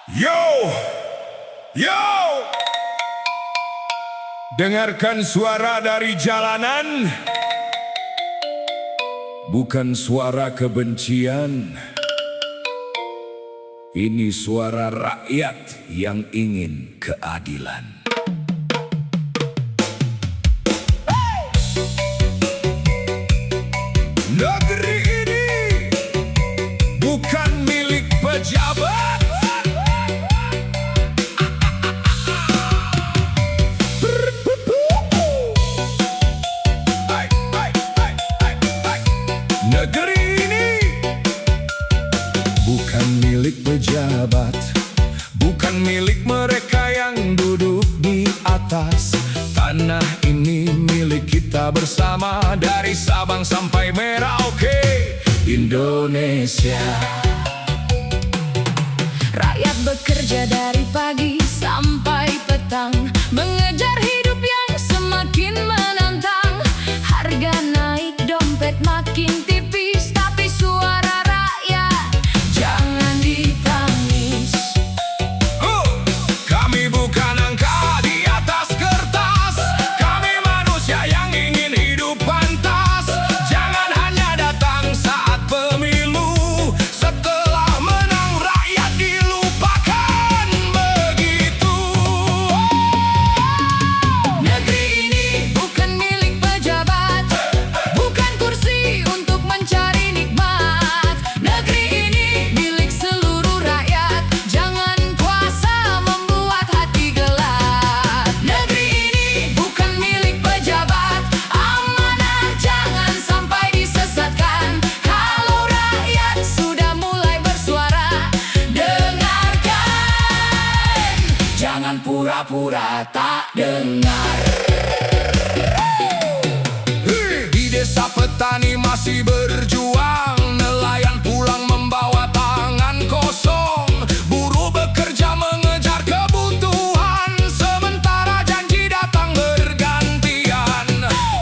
Yo, yo, dengarkan suara dari jalanan, bukan suara kebencian. Ini suara rakyat yang ingin keadilan. Negeri ini bukan milik pejabat. Negeri ini bukan milik pejabat, bukan milik mereka yang duduk di atas. Tanah ini milik kita bersama, dari Sabang sampai Merauke, Indonesia. Rakyat bekerja dari pagi sampai petang, mengejar hidup yang semakin menantang. Harga naik, dompet makin tipis, tapi suara rakyat jangan ditangis. Kami bukan angka di atas kertas, kami manusia yang ingin hidup pantas. Jangan hanya datang saat pemilu, setelah menang rakyat dilupakan begitu. Negeri ini bukan milik pejabat, bukan kursi untuk mencari nikmat. Negeri ini milik seluruh rakyat, jangan kuasa membuat hati gelap. Negeri ini bukan milik pejabat, amanah jangan sampai disesatkan. Kalau rakyat sudah mulai bersuara, dengarkan, jangan pura-pura tak dengar. Di desa petani masih berjuang, nelayan pulang membawa tangan kosong. Buruh bekerja mengejar kebutuhan, sementara janji datang bergantian.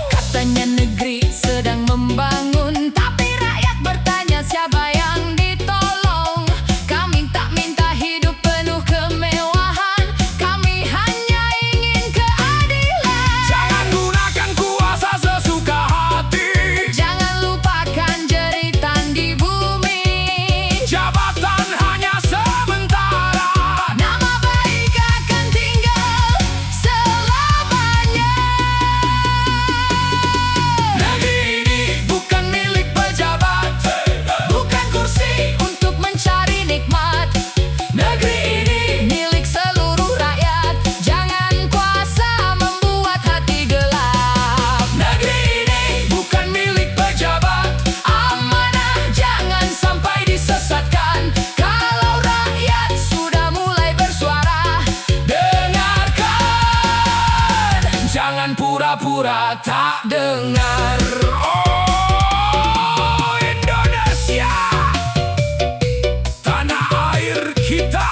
Katanya negeri sedang membangun, tapi rakyat bertanya siapa yang ditolong. Kami tak minta hidup penuh kemewahan, kami hanya ingin keadilan. Jangan gunakan kuasa sesuka hati, Jangan lupakan jeritan di bumi. jabatan hanya sementara. Nama baik akan tinggal selamanya. Negeri ini bukan milik pejabat, bukan kursi untuk mencari nikmat. Negeri ini milik seluruh rakyat, jangan kuasa membuat hati gelap. Negeri ini bukan milik pejabat, amanah jangan sampai disesatkan. Kalau rakyat sudah mulai bersuara, dengarkan, Jangan pura-pura tak dengar. Oh, Indonesia, tanah air kita.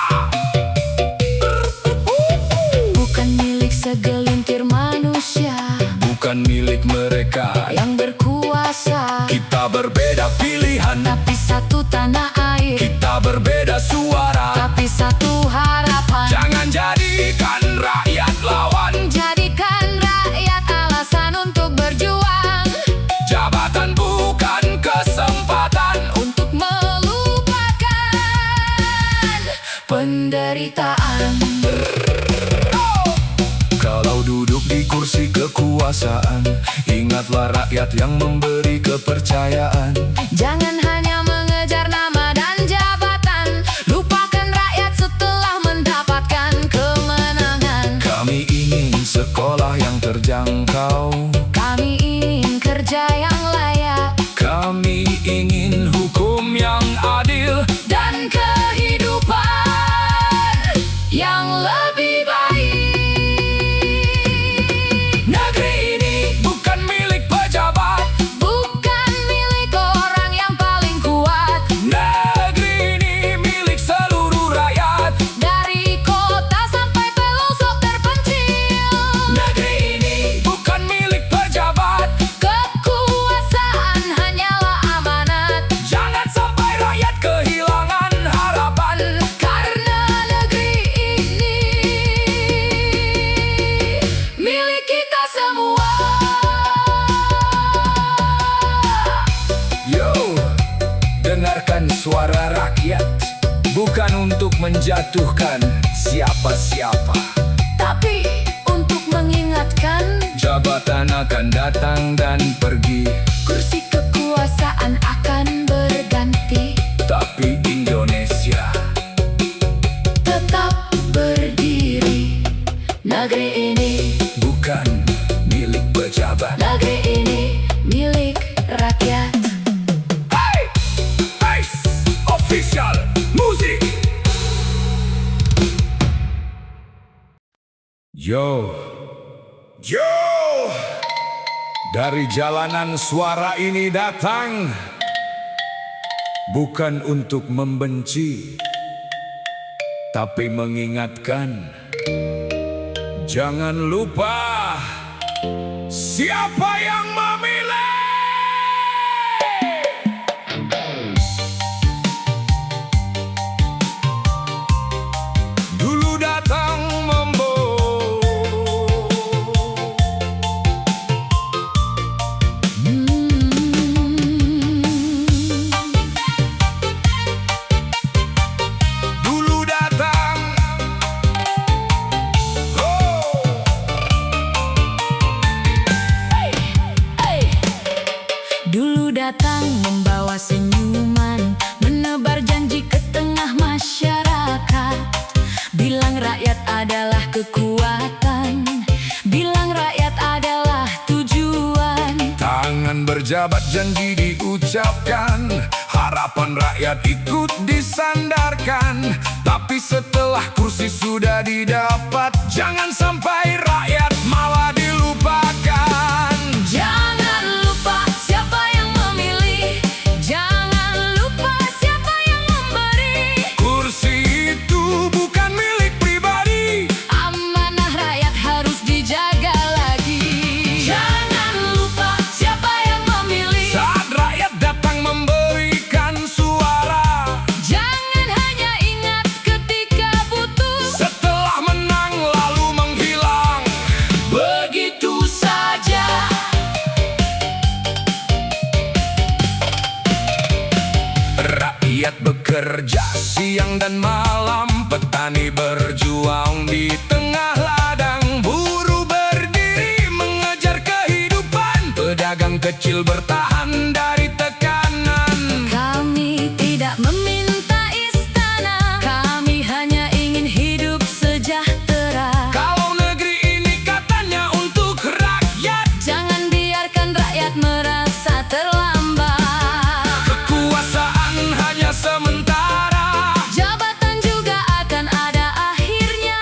bukan milik segelintir manusia Bukan milik mereka, yang berkuasa, kita berbeda pilihan, tapi satu tanah air, kita berbeda suara. tapi satu harapan. Jangan jadikan rakyat lawan, Jadikan rakyat alasan untuk berjuang, jabatan bukan kesempatan. untuk melupakan penderitaan. Kalau duduk di kursi kekuasaan, ingatlah rakyat yang memberi kepercayaan. Jangan hanya mengejar nama dan jabatan, lupakan rakyat setelah mendapatkan kemenangan. Kami ingin sekolah yang terjangkau, Kami ingin kerja yang layak kami ingin hukum yang adil. dan kehidupan yang lebih baik. Negeri ini bukan milik pejabat, Bukan milik orang yang paling kuat. rakyat, bukan untuk menjatuhkan siapa-siapa, tapi untuk mengingatkan jabatan akan datang dan pergi, kursi kekuasaan akan berganti, tapi Indonesia tetap berdiri. Negeri ini, bukan milik pejabat. negeri ini milik rakyat. Hey! Ice Official Music. Yo, yo, dari jalanan suara ini datang, bukan untuk membenci, tapi mengingatkan. Jangan lupa siapa yang memilih. Dulu datang membawa dulu datang, oh, Dulu datang membawa senyuman, menebar janji ke tengah masyarakat. Bilang rakyat adalah kekuatan, bilang rakyat adalah tujuan. tangan berjabat janji diucapkan, harapan rakyat ikut disandarkan. Tapi setelah kursi sudah didapat, jangan sampai rakyat malah dilupakan. Jangan lupa siapa yang memilih, jangan lupa siapa yang memberi. Kursi itu bukan milik pribadi, Amanah rakyat harus dijaga lagi. Jangan lupa siapa yang memilih, saat rakyat datang memberikan suara. jangan hanya ingat ketika butuh, Setelah menang lalu menghilang, begitu saja. rakyat bekerja siang dan malam, petani berjuang di tengah ladang, buruh berdiri mengejar kehidupan, pedagang kecil bertahan dari tekanan. Kami tidak meminta istana, kami hanya ingin hidup sejahtera. Kalau negeri ini katanya untuk rakyat, Jangan biarkan rakyat merasa terlambat. kekuasaan hanya sementara, Jabatan juga akan ada akhirnya,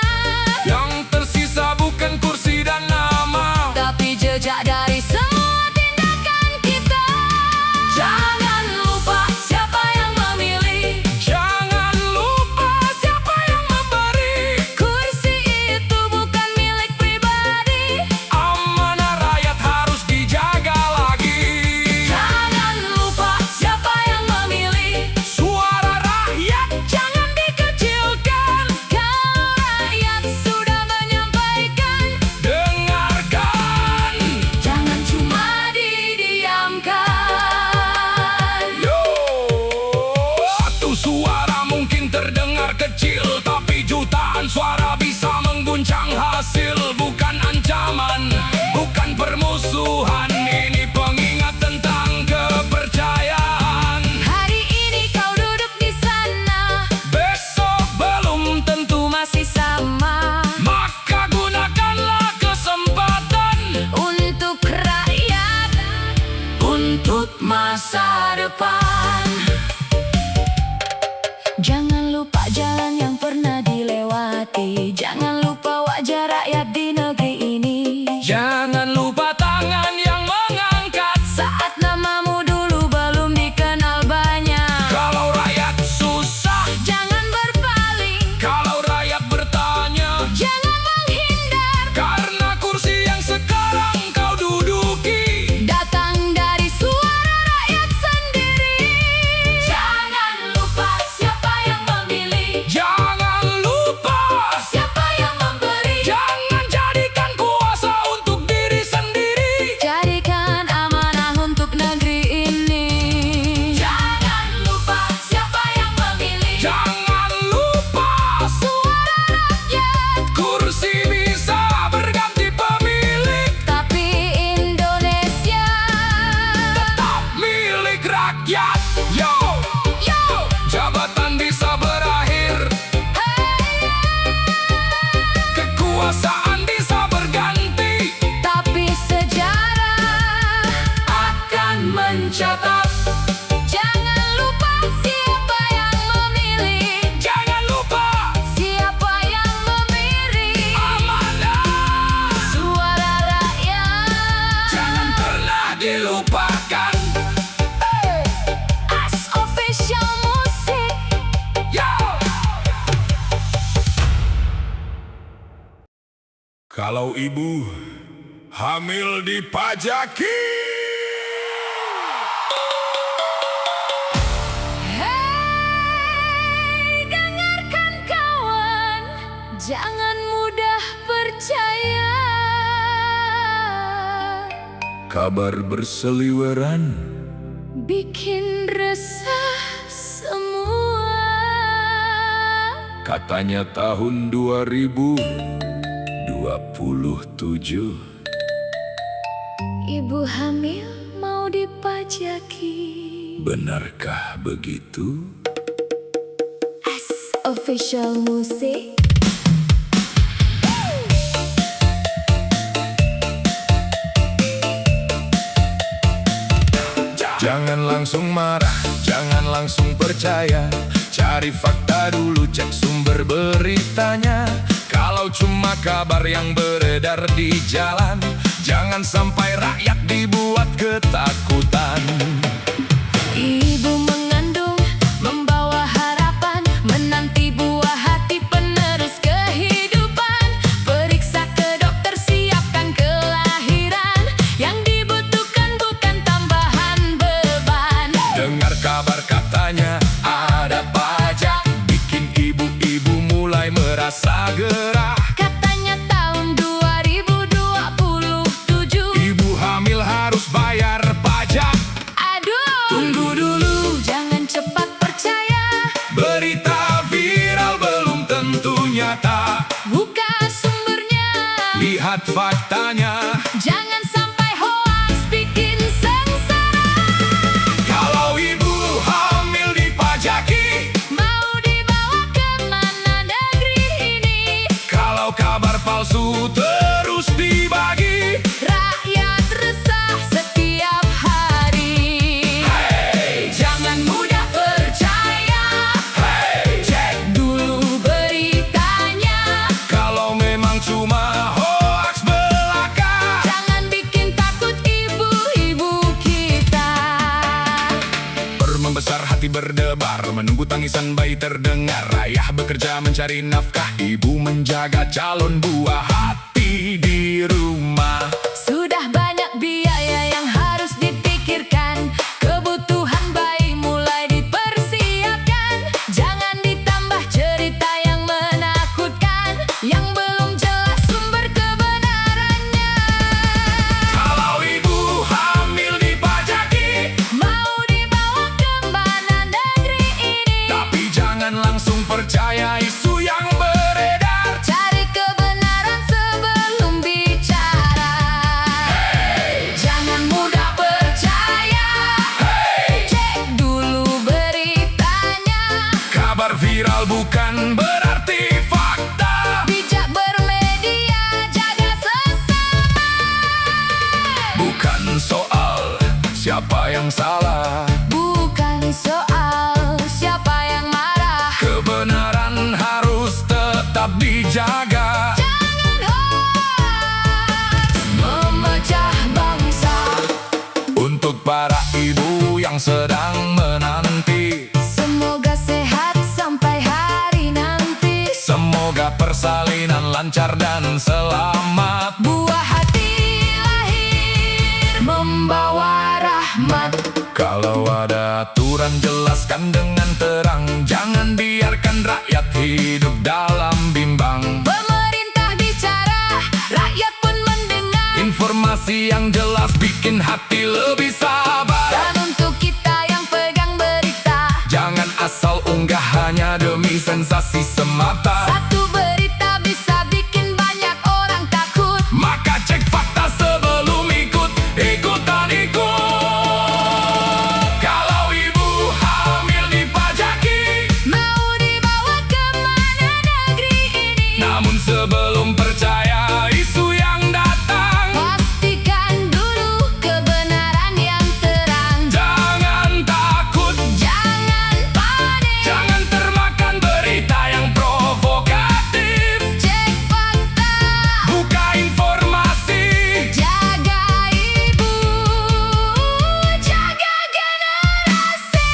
yang tersisa bukan kursi dan nama, tapi jejak dari semua tindakan kita. Jangan lupa Suara rakyat, kursi bisa berganti pemilik, tapi Indonesia tetap milik rakyat. Yo, yo, jabatan bisa berakhir, kekuasaan bisa berganti, tapi sejarah akan mencatat. jangan lupa siapa yang memilih, Jangan lupa siapa yang memilih amanah, suara rakyat. jangan pernah dilupakan. As official musik. Yo! Kalau ibu hamil dipajaki, Hei, dengarkan kawan, jangan mudah percaya. kabar berseliweran, Bikin resah semua. katanya tahun 2027. Ibu hamil mau dipajaki. Benarkah begitu? As official musik. Jangan langsung marah, jangan langsung percaya. Cari fakta dulu, cek sumber beritanya. Kalau cuma kabar yang beredar di jalan, jangan sampai rakyat dibuat ketakutan. Ibu mengandung, membawa harapan, menanti buah hati penerus kehidupan. Periksa ke dokter, siapkan kelahiran. Yang dibutuhkan bukan tambahan beban. Dengar kabar katanya ada pajak, bikin ibu-ibu mulai merasa gerah. Katanya tahun 2027. Ibu hamil harus bayar pajak. Aduh, tunggu dulu, jangan cepat percaya. Berita viral belum tentu nyata. Buka sumbernya, Lihat faktanya. jangan sampai hoax bikin sengsara. Kalau ibu hamil dipajaki, Mau dibawa kemana negeri ini? kalau kabar palsu terus dibagi, Rakyat resah setiap hari. Jangan mudah percaya, cek dulu beritanya. kalau memang cuma hoaks belaka. Jangan bikin takut ibu-ibu kita. Membesar hati berdebar, menunggu tangisan bayi terdengar. Ayah bekerja mencari nafkah, ibu menjaga calon buah hati di rumah. Sudah banyak biaya yang harus dipikirkan. Kebutuhan bayi mulai dipersiapkan. Jangan ditambah cerita yang menakutkan, yang belum jelas sumber kebenarannya. Kalau ibu hamil dipajaki, Mau dibawa kemana negeri ini? tapi jangan langsung percaya isu yang beredar. Cari kebenaran sebelum bicara. Jangan mudah percaya, cek dulu beritanya. Kabar viral bukan berarti fakta. Bijak bermedia, jaga sesama. Bukan soal siapa yang salah, Bukan soal siapa yang marah. kebenaran harus tetap dijaga. Jangan hoax memecah bangsa. Untuk para ibu yang sedang menanti, Semoga sehat sampai hari nanti. semoga persalinan lancar dan selamat. Buah hati lahir membawa rahmat. Kalau ada aturan jelaskan dengan terang, jangan biarkan rakyat hidup dalam bimbang. Pemerintah bicara, rakyat pun mendengar. Informasi yang jelas bikin hati lebih sabar. Dan untuk kita yang pegang berita, Jangan asal unggah hanya demi sensasi semata. Satu berita bisa bikin banyak orang takut. Maka cek fakta sebelum ikutan ikut. Kalau ibu hamil dipajaki, Mau dibawa kemana negeri ini? namun sebelum percaya isu yang datang, Pastikan dulu kebenaran yang terang. jangan takut, Jangan panik, jangan termakan berita yang provokatif. cek fakta, Buka informasi, jaga ibu, jaga generasi.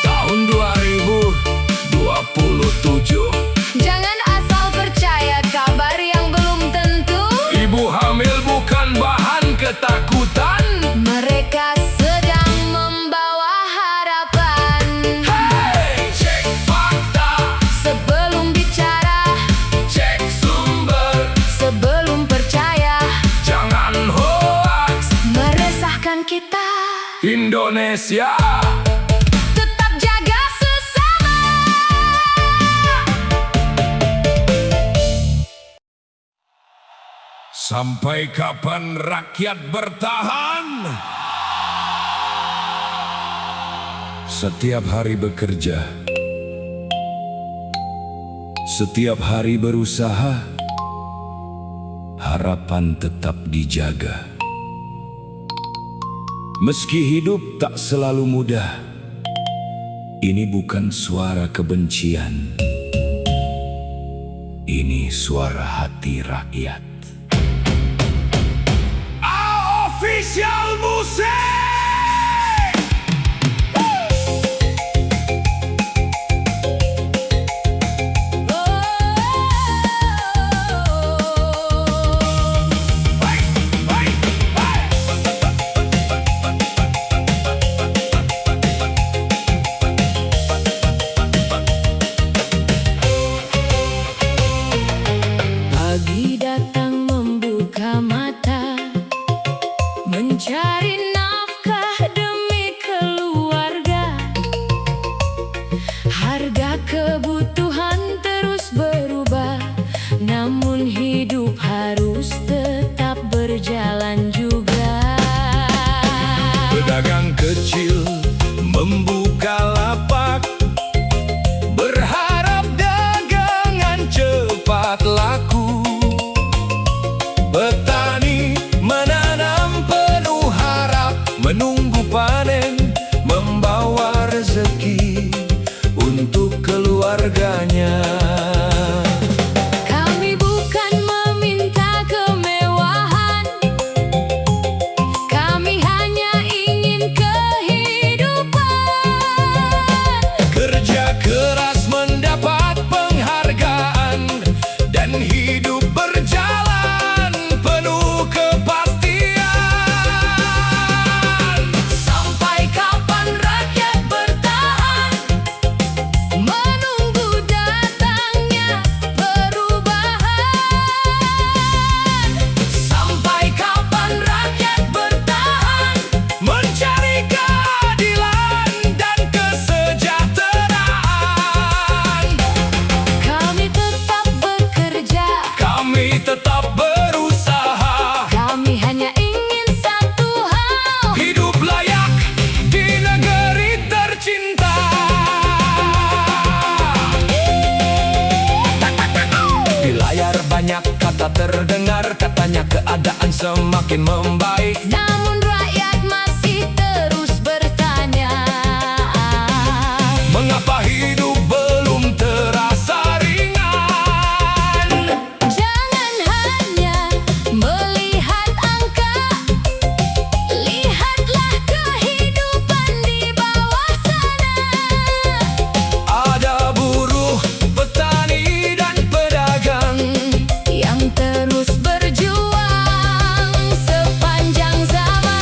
tahun 2027. Jangan asal percaya kabar yang belum tentu. Ibu hamil bukan bahan ketakutan. Mereka sedang membawa harapan. Hey, cek fakta, Sebelum bicara, cek sumber, sebelum percaya, jangan hoax. meresahkan kita. Indonesia, Tetap jaga sesama. sampai kapan rakyat bertahan? Setiap hari bekerja, setiap hari berusaha, harapan tetap dijaga. Meski hidup tak selalu mudah, ini bukan suara kebencian. Ini suara hati rakyat. Official Musik. Pagi datang membuka mata, mencari nafkah demi keluarga. Harga kebutuhan terus berubah, namun hidup harus tetap berjalan juga. Pedagang kecil membuka lapak, berharap dagangan cepat laku. Petani menanam penuh harap, menunggu panen, membawa rezeki untuk keluarganya. Kami bukan meminta kemewahan, kami hanya ingin kehidupan. Kerja keras mendapat penghargaan, dan hidup berjalan penuh kepastian. Sampai kapan rakyat bertahan, menunggu datangnya perubahan? Sampai kapan rakyat bertahan, Mencari keadilan dan kesejahteraan. kami tetap bekerja, Kami tetap berusaha, kami hanya ingin satu hal. hidup layak di negeri tercinta. Di layar banyak kata terdengar, katanya keadaan semakin membaik. Namun rakyat masih terus bertanya, Mengapa hidup belum terasa ringan? jangan hanya melihat angka, lihatlah kehidupan di bawah sana. Ada buruh, petani, dan pedagang Yang terus berjuang sepanjang zaman.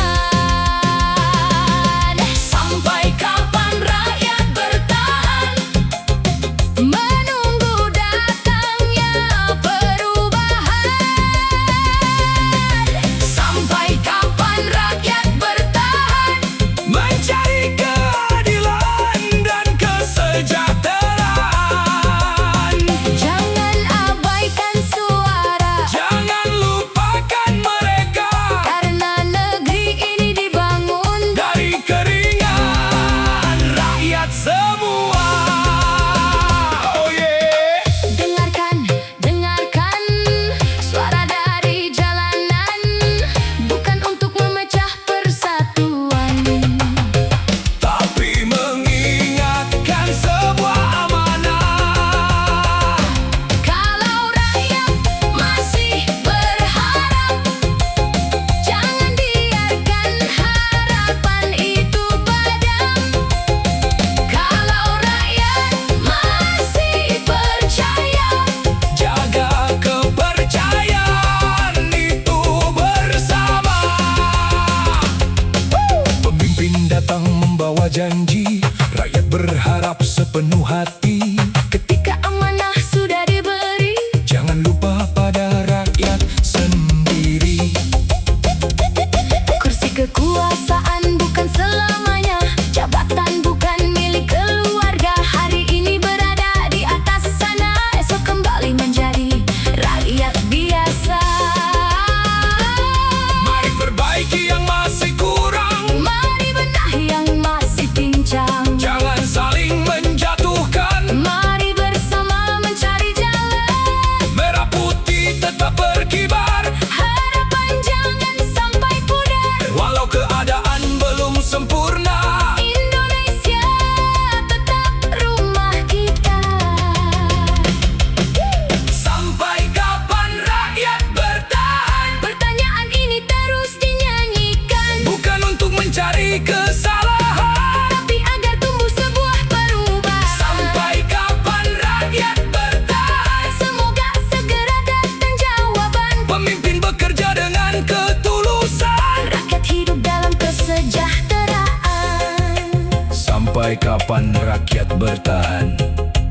kapan rakyat bertahan?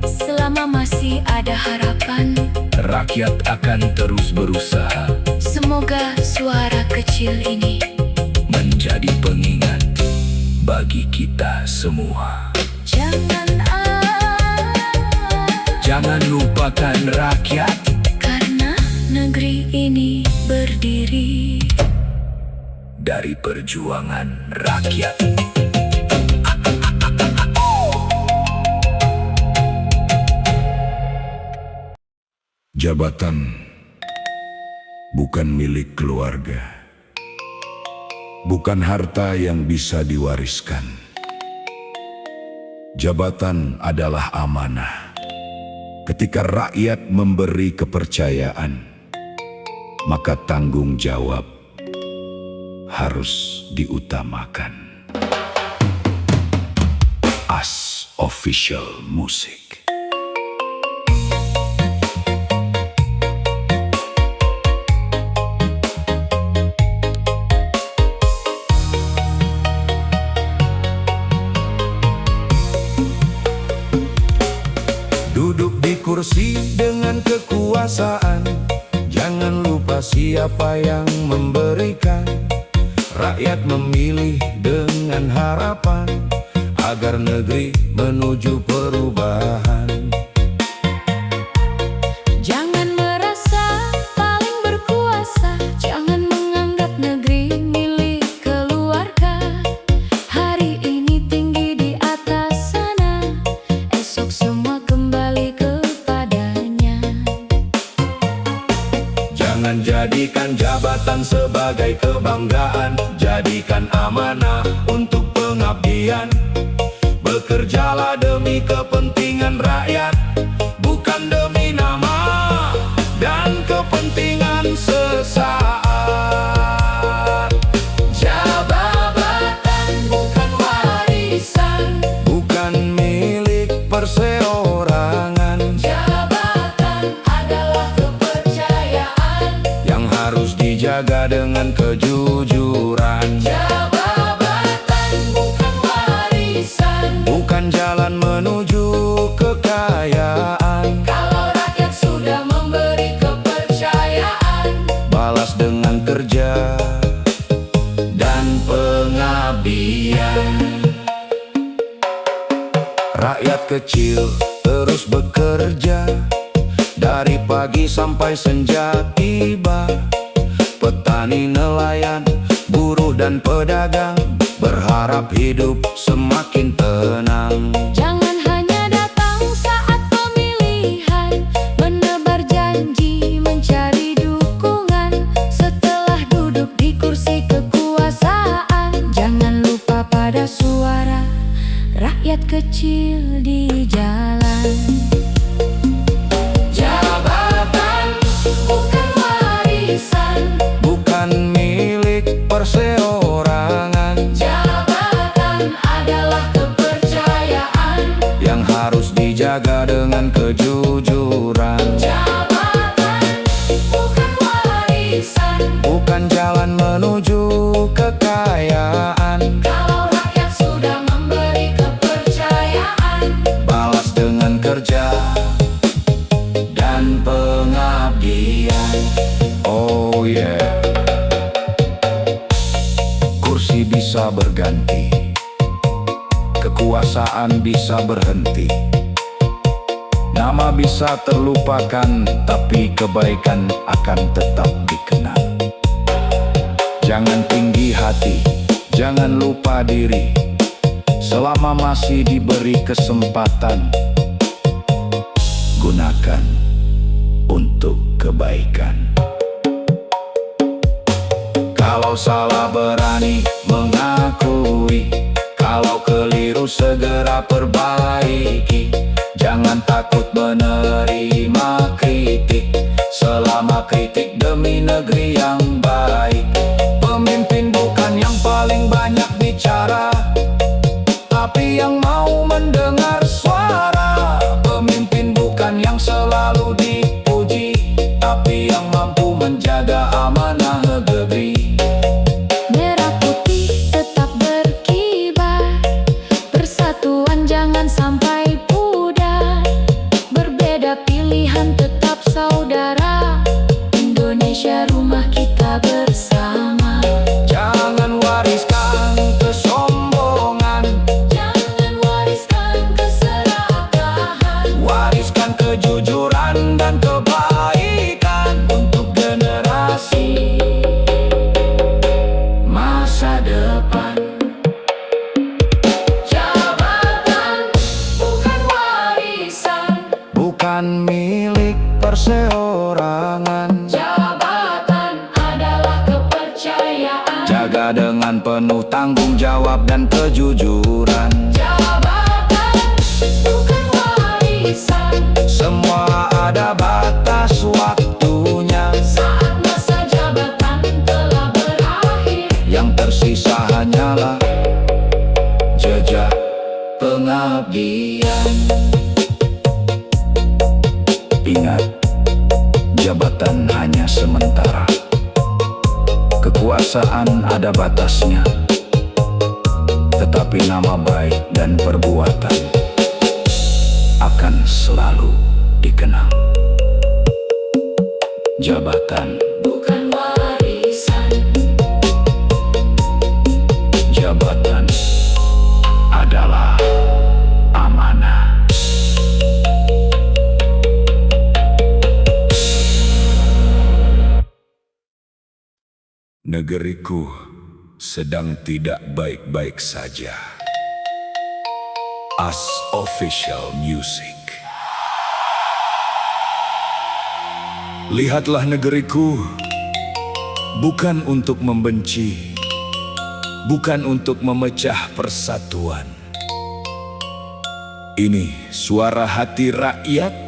Selama masih ada harapan, Rakyat akan terus berusaha semoga suara kecil ini menjadi pengingat bagi kita semua. Jangan lupakan rakyat, karena negeri ini berdiri dari perjuangan rakyat. Jabatan bukan milik keluarga, bukan harta yang bisa diwariskan. Jabatan adalah amanah. Ketika rakyat memberi kepercayaan, maka tanggung jawab harus diutamakan. As Official Music. Duduk di kursi dengan kekuasaan, jangan lupa siapa yang memberikan. Rakyat memilih dengan harapan agar negeri menuju perubahan. Jangan merasa paling berkuasa, jangan menganggap negeri milik keluarga. Hari ini tinggi di atas sana, esok semua kembali kepadanya. Jangan jadikan jabatan sebagai kebanggaan, jadikan amanah untuk pengabdian. Bekerjalah demi kepentingan rakyat, bukan demi nama dan kepentingan sesaat. Jabatan bukan warisan, Bukan milik perseorangan, jabatan adalah kepercayaan. yang harus dijaga dengan kejujuran. Jabatan bukan warisan, Bukan jalan menuju kekayaan. kalau rakyat sudah memberi kepercayaan. Balas dengan kerja dan pengabdian. Rakyat kecil terus bekerja dari pagi sampai senja tiba. Petani, nelayan, buruh dan pedagang berharap hidup semakin tenang. Jangan hanya datang saat pemilihan, menebar janji, mencari dukungan. Setelah duduk di kursi kekuasaan, jangan lupa pada suara rakyat kecil di jalan. Jabatan bukan warisan, Bukan milik perseorangan, jabatan adalah kepercayaan. yang harus dijaga dengan kejujuran. Jabatan bukan warisan, Bukan jalan menuju kekayaan. kalau rakyat sudah memberi kepercayaan. Balas dengan kerja dan pengabdian. Oh yeah. Kursi bisa berganti, kekuasaan bisa berhenti, nama bisa terlupakan, tapi kebaikan akan tetap dikenang. Jangan tinggi hati, jangan lupa diri. Selama masih diberi kesempatan, gunakan untuk kebaikan. Kalau salah berani mengakui, kalau keliru segera perbaiki. Jangan takut menerima kritik, selama kritik demi negeri yang baik. Pemimpin bukan yang paling banyak bicara, tapi yang mau mendengar suara. Pemimpin bukan yang selalu dipuji, tapi yang mampu menjaga amanah negeri. Merah putih tetap berkibar, persatuan pilihan tetap saudara. Indonesia rumah kita bersama. Jangan wariskan kesombongan, Jangan wariskan keserakahan. wariskan kejujuran dan kebaikan untuk generasi masa depan. Jabatan bukan warisan, Bukan milik perseorangan. jabatan adalah kepercayaan. Jaga dengan penuh tanggung jawab dan kejujuran. Jabatan bukan warisan, Semua ada batas waktunya. saat masa jabatan telah berakhir. Yang tersisa hanyalah jejak pengabdian. Ingat, jabatan hanya sementara. Kekuasaan ada batasnya, tetapi nama baik dan perbuatan akan selalu dikenang. Jabatan Bukan warisan, jabatan adalah amanah. Negeriku sedang tidak baik-baik saja. As Official Music. Lihatlah negeriku, bukan untuk membenci, bukan untuk memecah persatuan. Ini suara hati rakyat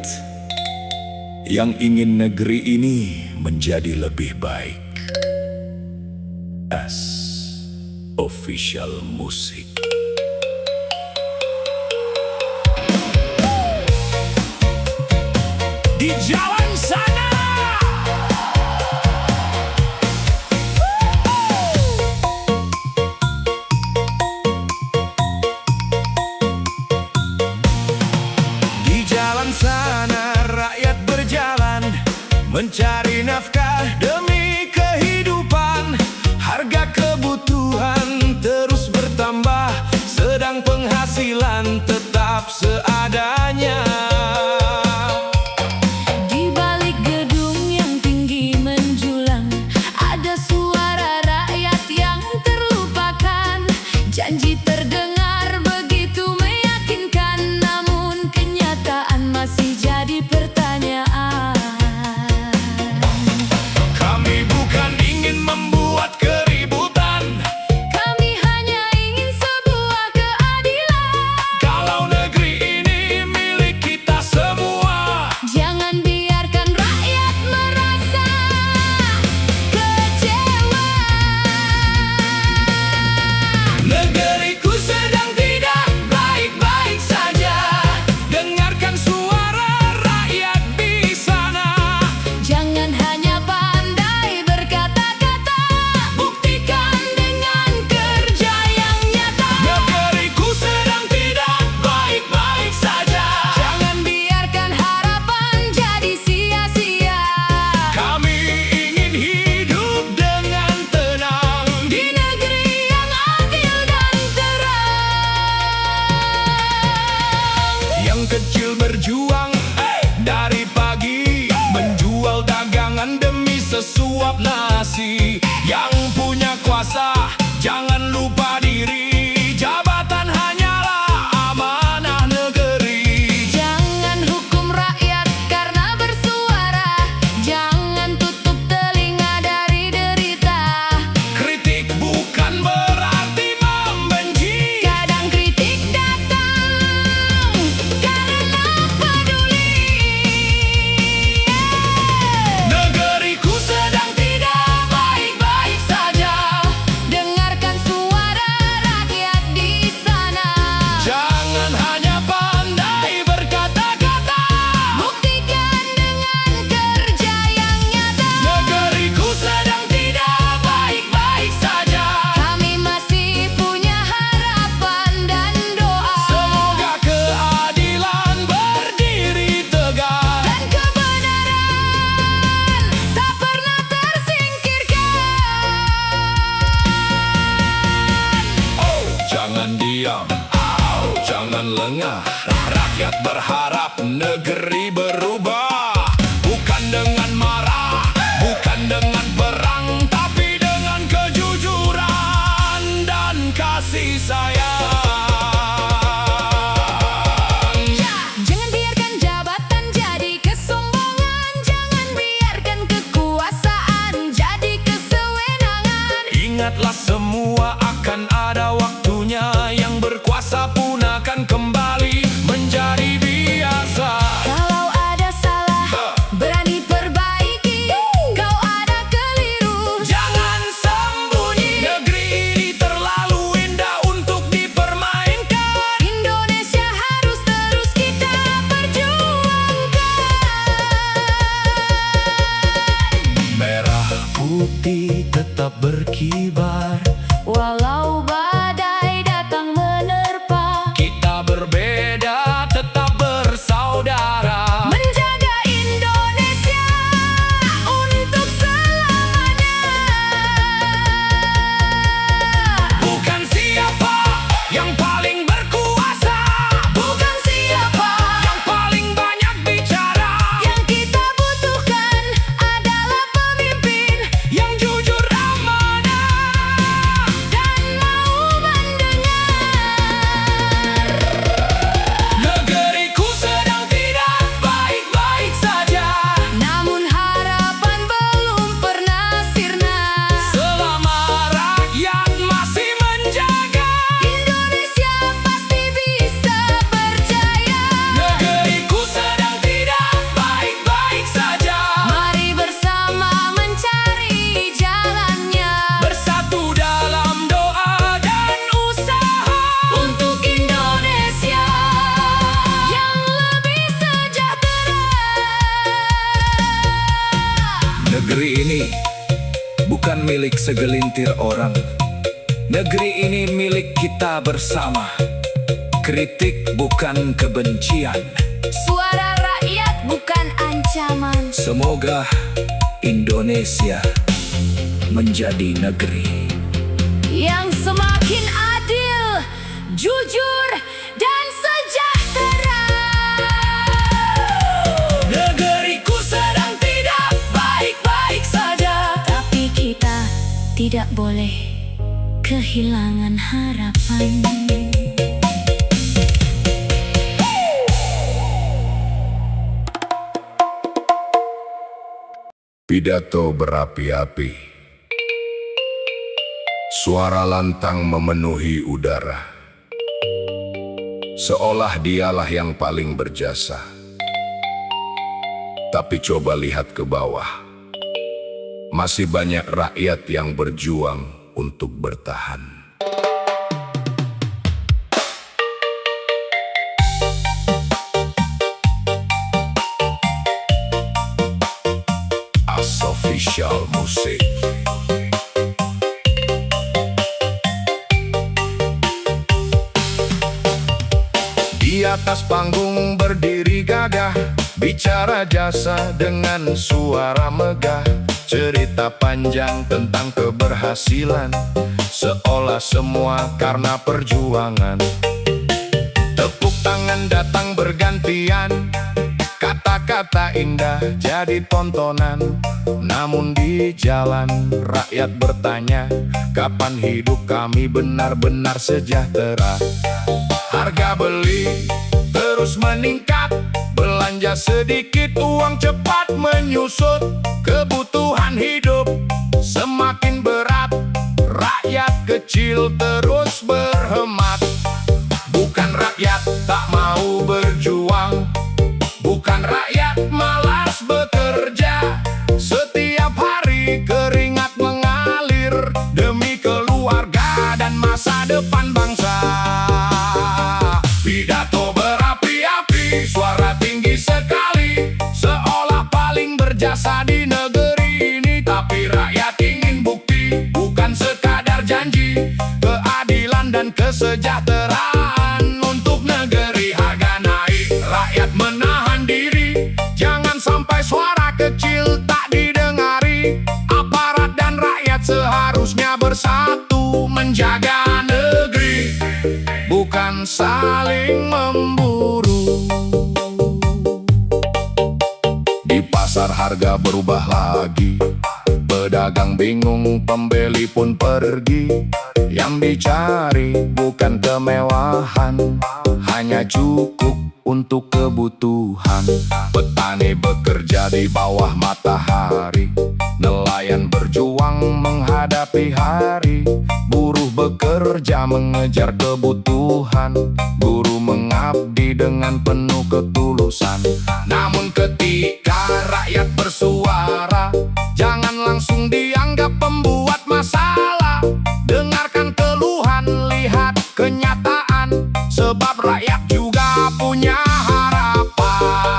yang ingin negeri ini menjadi lebih baik. As Official Music. Di jalan sana rakyat berjalan mencari nafkah demi kehidupan. Harga kebutuhan terus bertambah, sedang penghasilan tetap seadanya. di balik gedung yang tinggi menjulang, ada suara rakyat yang terlupakan. Janji terdengar begitu meyakinkan, namun kenyataan masih jadi pertanyaan. Kami bukan ingin membuat keributan, Kami hanya ingin sebuah keadilan. kalau negeri ini milik kita semua. Jangan biarkan rakyat merasa kecewa. Negeriku sedang tidak baik-baik saja. Dengarkan suara rakyat di sana. Jangan hanya pandai berkata-kata, buktikan dengan kerja yang nyata. Negeriku sedang tidak baik-baik saja. Jangan biarkan harapan jadi sia-sia. Kami ingin hidup dengan tenang. Di negeri yang adil dan terang. Yang kecil berjuang dari pagi, menjual dagangan demi sesuap nasi. Yang punya kuasa jangan lupa diri, jabatan hanyalah amanah negeri. Jangan hukum rakyat karena bersuara. Jangan tutup telinga dari derita. Kritik bukan berarti membenci. Kadang kritik datang karena peduli. Negeriku sedang tidak baik-baik saja. Dengarkan Negeri ini bukan milik segelintir orang. Negeri ini milik kita bersama. Kritik bukan kebencian. Suara rakyat bukan ancaman. Semoga Indonesia menjadi negeri yang semakin adil, jujur, dan sejahtera. Negeriku sedang tidak baik-baik saja, Tapi kita tidak boleh kehilangan harapan. Pidato berapi-api. Suara lantang memenuhi udara, seolah dialah yang paling berjasa. Tapi coba lihat ke bawah, masih banyak rakyat yang berjuang untuk bertahan. Official musik. Di atas panggung berdiri gagah, bicara jasa dengan suara megah. Cerita panjang tentang keberhasilan, seolah semua karena perjuangan. Tepuk tangan datang bergantian, kata-kata indah jadi tontonan. Namun di jalan rakyat bertanya, kapan hidup kami benar-benar sejahtera? Harga beli terus meningkat, belanja sedikit, uang cepat menyusut. Kebutuhan hidup semakin berat, rakyat kecil terus berhemat. Bukan rakyat tak mau berjuang, bukan rakyat malas bekerja. Setiap hari keringat mengalir demi keluarga dan masa depan bangsa. Pidato berapi-api, suara tinggi sekali, seolah paling berjasa di negeri ini. Tapi rakyat ingin bukti, bukan sekadar janji. Keadilan dan kesejahteraan untuk negeri. Harga naik, rakyat menahan diri. Jangan sampai suara kecil tak didengari. Aparat dan rakyat seharusnya bersatu menjaga negeri, bukan saling memburu. Di pasar harga berubah lagi, pedagang bingung, pembeli pun pergi. Yang dicari bukan kemewahan, hanya cukup untuk kebutuhan. Petani bekerja di bawah matahari, nelayan berjuang menghadapi hari. Buruh bekerja mengejar kebutuhan, guru mengabdi dengan penuh ketulusan. Namun ketika rakyat bersuara, jangan langsung dianggap pembuat masalah. Dengarkan keluhan, lihat kenyataan, sebab rakyat juga punya harapan.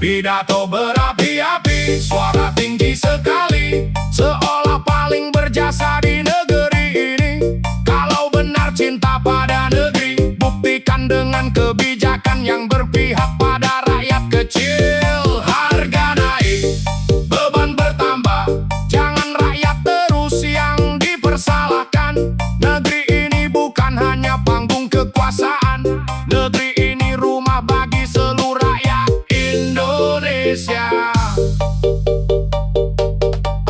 Pidato berapi-api, suara tinggi sekali, seolah paling berjasa di negeri ini. Kalau benar cinta pada negeri, buktikan dengan kebijakan yang berpihak pada rakyat kecil. Harga naik, beban bertambah, jangan rakyat terus yang dipersalahkan. Negeri ini bukan hanya panggung kekuasaan, negeri ini rumah bagi seluruh rakyat Indonesia.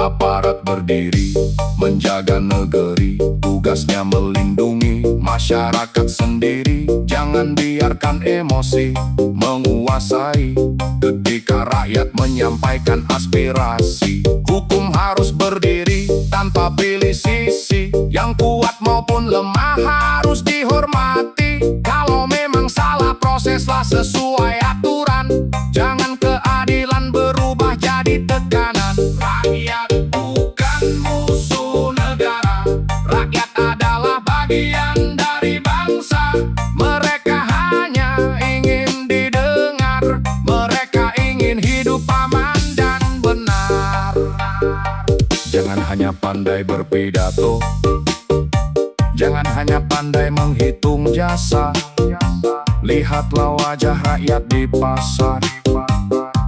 Aparat berdiri menjaga negeri, tugasnya melindungi masyarakat sendiri. Jangan biarkan emosi menguasai ketika rakyat menyampaikan aspirasi. Hukum harus berdiri tanpa pilih sisi, yang kuat maupun lemah harus dihormati. Kalau memang salah, proseslah sesuai aturan. Jangan keadilan berubah jadi tekanan. Rakyat bukan musuh negara, rakyat adalah bagian dari bangsa. Mereka hanya ingin didengar, mereka ingin hidup aman dan benar. hanya pandai berpidato, jangan hanya pandai menghitung jasa. Lihatlah wajah rakyat di pasar,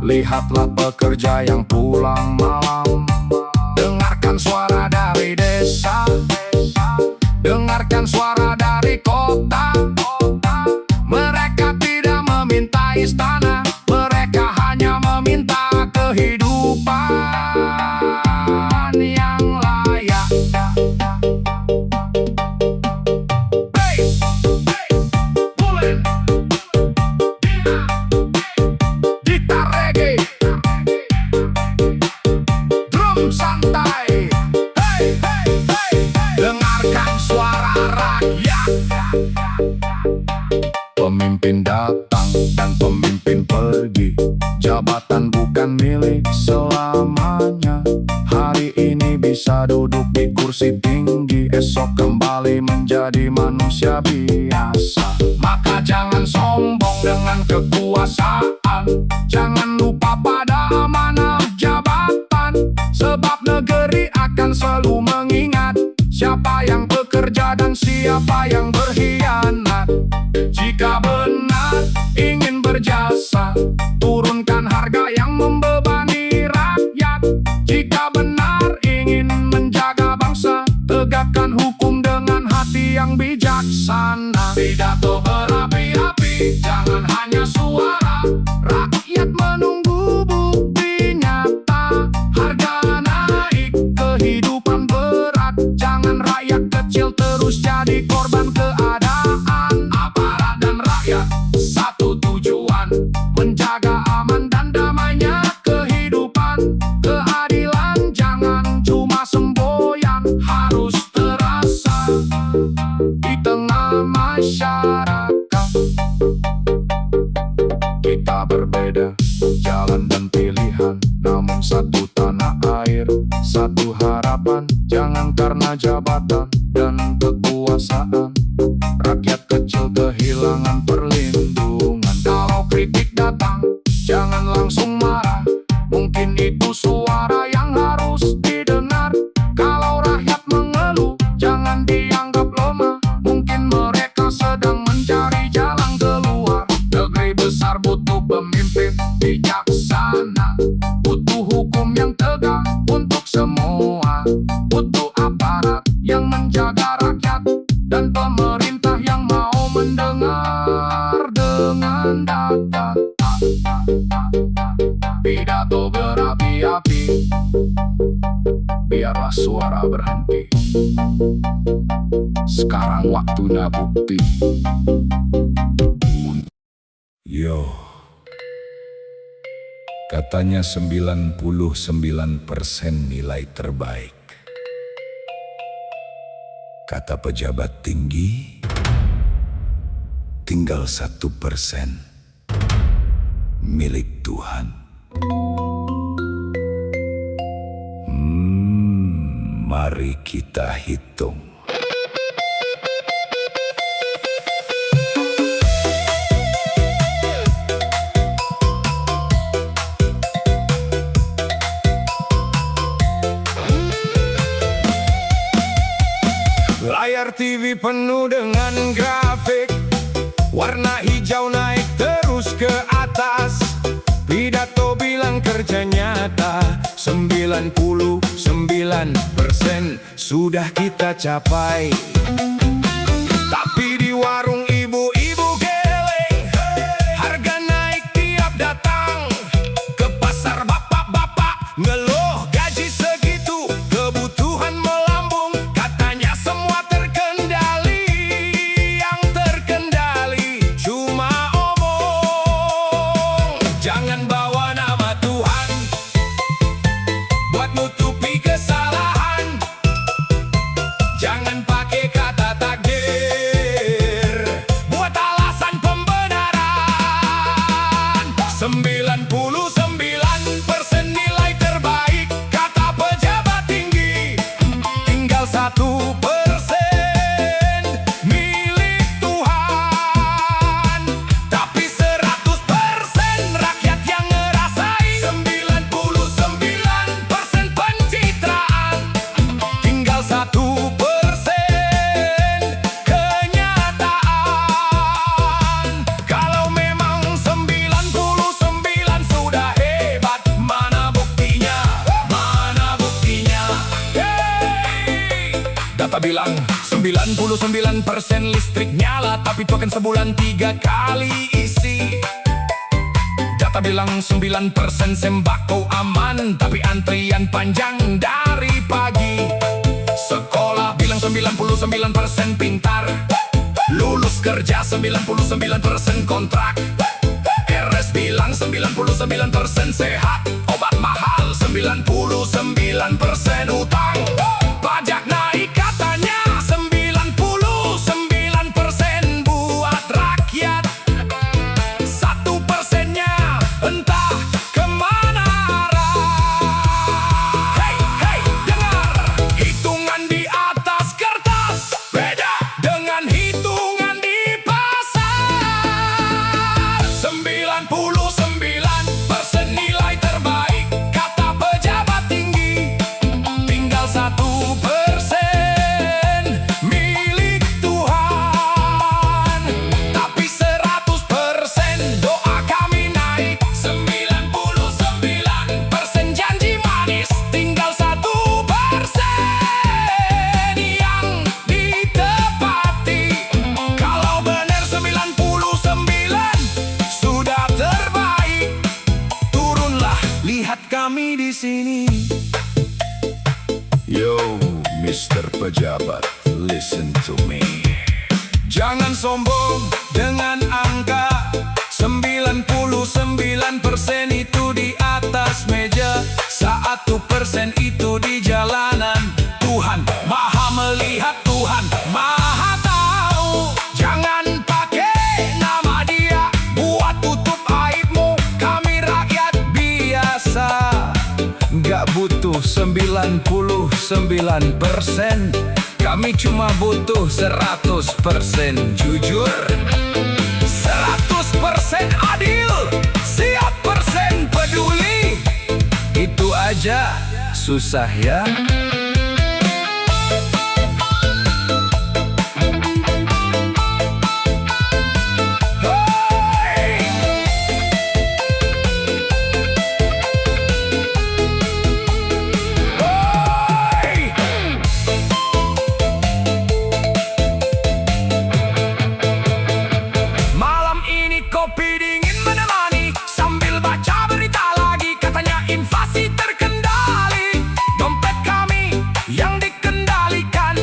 lihatlah pekerja yang pulang malam. Dengarkan suara dari desa, dengarkan suara dari kota. Mereka tidak meminta istana, mereka hanya meminta kehidupan yang layak. Hey, hey, Bulen, gitar reggae, drum santai. Hey, hey, hey, dengarkan suara rakyat. Pemimpin datang dan pemimpin pergi, jabatan bukan milik selamanya. Hari ini bisa duduk di kursi tinggi, esok kembali menjadi manusia biasa. Maka jangan sombong dengan kekuasaan, jangan lupa pada amanah jabatan. Sebab negeri akan selalu mengingat siapa yang bekerja dan siapa yang berkhianat. Jika benar ingin berjasa, turunkan harga yang membebani rakyat. Jika benar ingin menjaga bangsa, tegakkan hukum dengan hati yang bijaksana. Pidato berapi-api, jangan hanya suara, rakyat menunggu bukti nyata. Harga naik, kehidupan berat, jangan rakyat kecil terus jadi korban keadaan. Aparat dan rakyat satu tujuan, menjaga aman dan damainya kehidupan. Keadilan jangan cuma semboyan, harus terasa di tengah masyarakat. Kita berbeda jalan dan pilihan, namun satu tanah air, satu harapan. Jangan karena jabatan dan kekuasaan rakyat kecil kehilangan perlindungan. Kalau kritik datang, jangan langsung marah, mungkin itu suara yang harus didengar. Kalau rakyat mengeluh, jangan dianggap lemah, mungkin mereka sedang mencari jalan keluar. Negeri besar butuh pemimpin bijaksana, butuh hukum yang tegak untuk semua, butuh aparat yang menjaga rakyat, dan pemerintah yang mau mendengar dengan data. Pidato berapi-api, biarlah suara berhenti. Sekarang waktunya bukti. Yo, katanya 99% nilai terbaik. Kata pejabat tinggi, tinggal 1% milik Tuhan. Mari kita hitung. Layar TV penuh dengan grafik, warna hijau naik terus ke atas. Pidato bilang kerja nyata, 99% sudah kita capai. Tapi di warung ibu-ibu geleng, harga naik tiap datang. Ke pasar bapak-bapak ngeluh gaji segitu, kebutuhan melambung, katanya semua terkendali. Yang terkendali cuma omong. Jangan bawa nama Tuhan buat nutupi kesalahan. Jangan pakai kata takdir buat alasan pembenaran. 99% nilai terbaik, kata pejabat tinggi, tinggal 1% milik Tuhan. Tapi 100% rakyat yang ngerasain. 99% pencitraan, bilang 99% listrik nyala, tapi token sebulan 3 kali isi. Data bilang 9% sembako aman, tapi antrian panjang dari pagi. Sekolah bilang 99% pintar, lulus kerja 99% kontrak. RS bilang 99% sehat, obat mahal 99% utang. Pajak naik katanya 99% buat rakyat. 1%-nya entah kemana arah. Hey, hey, dengar, hitungan di atas kertas beda dengan hitungan di pasar. 99% nilai terbaik kata pejabat tinggi, tinggal 1% milik Tuhan. Tapi 100% doa kami naik. 99% janji manis, tinggal 1% yang ditepati. Kalau benar 99 sudah terbaik, turunlah lihat kami di sini. Yo, Mr. Pejabat, listen to me. Jangan sombong dengan angka 99% itu di atas meja, 1% itu di jalanan. Tuhan Maha melihat, Tuhan Maha tahu. Jangan pakai nama Dia buat tutup aibmu. Kami rakyat biasa, nggak butuh 99%. Kami cuma butuh 100% jujur, 100% adil, 100% peduli. Itu aja susah ya. Malam ini kopi dingin menemani, sambil baca berita lagi. Katanya inflasi terkendali, dompet kami yang dikendalikan.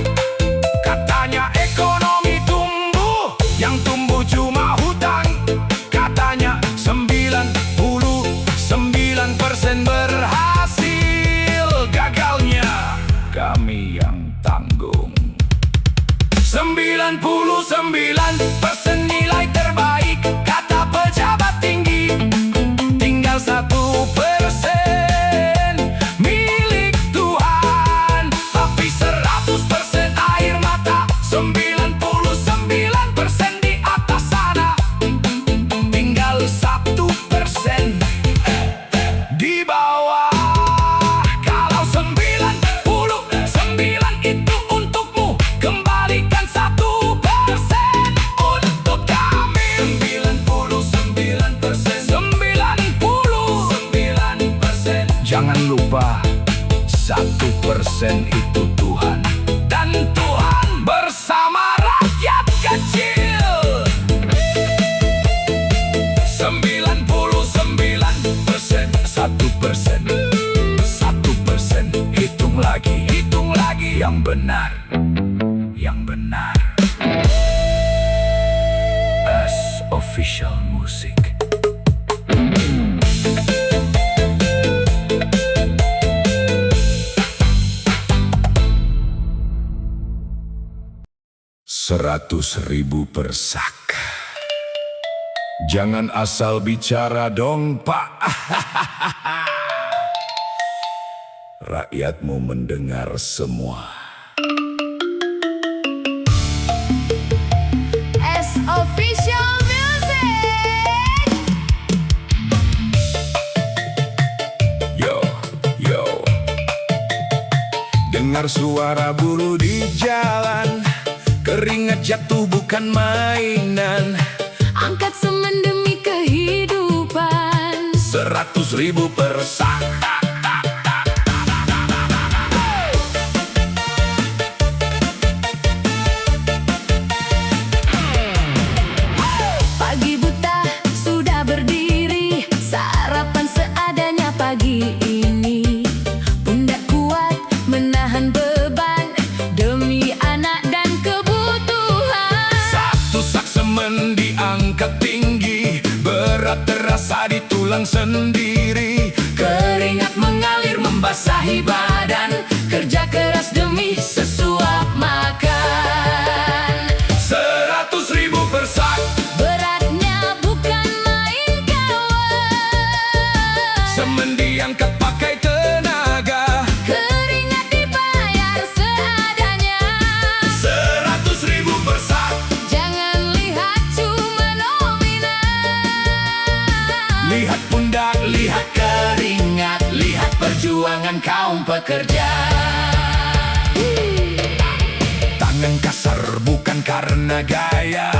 Katanya ekonomi tumbuh, yang tumbuh cuma hutang. Katanya 99% berhasil, gagalnya kami yang tanggung. 99% nilai terbaik kata pejabat tinggi, tinggal 1% milik Tuhan. Tapi 100% air mata, 99% di atas sana, tinggal 1% di bawah. Kalau 99 itu untukmu, kembalikan 1% untuk kami. 99%. Jangan lupa 1% itu Tuhan, dan Tuhan bersama rakyat kecil. 99%, 1%. Hitung lagi yang benar, yang benar. As official music. Rp100.000 per sak. Jangan asal bicara dong, Pak. Rakyatmu mendengar semua. S official music. Yo, yo. Dengar suara buruh di jalan, keringat jatuh bukan mainan. Angkat semen demi kehidupan. 100.000 per sak. pulang sendiri. Keringat mengalir membasahi badan, kerja keras demi sesuap makan. 100.000 per sak, Beratnya bukan main kawan. semen diangkat pakai tenaga. Keringat dibayar seadanya. 100.000 per sak, Jangan lihat cuma nominal. lihat pundak, Lihat keringat, lihat perjuangan kaum pekerja. tangan kasar bukan karena gaya,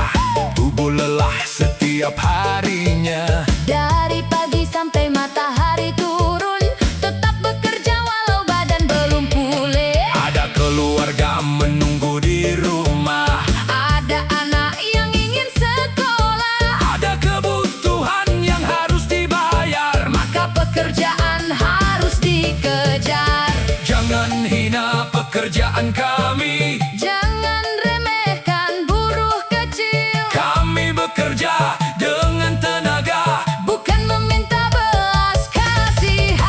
tubuh lelah setiap harinya. Dari pagi sampai matahari turun, tetap bekerja walau badan belum pulih. Ada keluarga menunggu di rumah, Ada anak yang ingin sekolah, ada kebutuhan yang harus dibayar. maka pekerjaan harus dikejar. Jangan hina pekerjaan kami, Jangan remehkan buruh kecil, kami bekerja dengan tenaga. bukan meminta belas kasihan.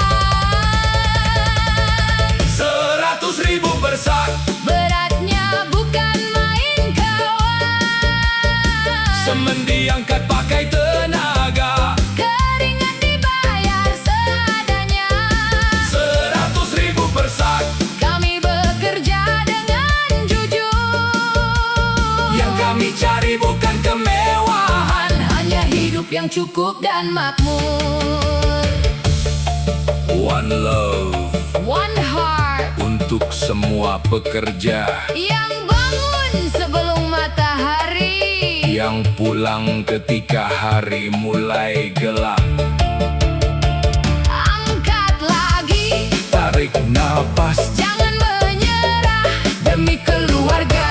100.000 per sak, Beratnya bukan main kawan. semen diangkat pakai tenaga. Keringat dibayar seadanya. 100.000 per sak, Kami bekerja dengan jujur. yang kami cari bukan kemewahan, Hanya hidup yang cukup dan makmur. one love One heart untuk semua pekerja yang bangun sebelum matahari. yang pulang ketika hari mulai gelap. Angkat lagi, Tarik napas, jangan menyerah demi keluarga.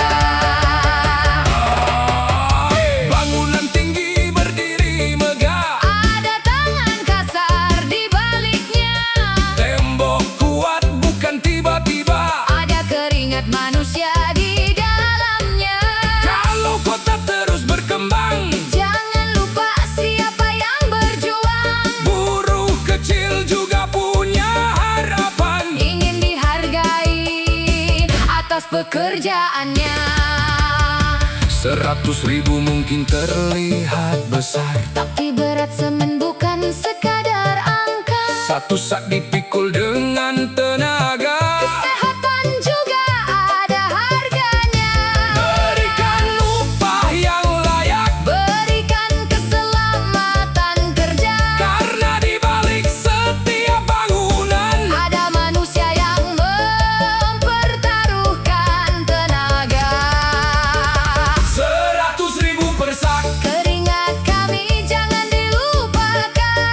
bangunan tinggi berdiri megah, Ada tangan kasar di baliknya. tembok kuat bukan tiba-tiba. Ada keringat manusia di dalamnya. Kalau kota terus berkembang, Jangan lupa siapa yang berjuang. buruh kecil juga punya harapan. Ingin dihargai atas pekerjaannya. 100.000 mungkin terlihat besar, Tapi berat semen bukan sekadar angka. satu sak dipikul dengan tenaga. Kesehatan juga ada harganya. Berikan upah yang layak, Berikan keselamatan kerja. karena di balik setiap bangunan Ada manusia yang mempertaruhkan tenaga. 100.000 per sak, Keringat kami jangan dilupakan.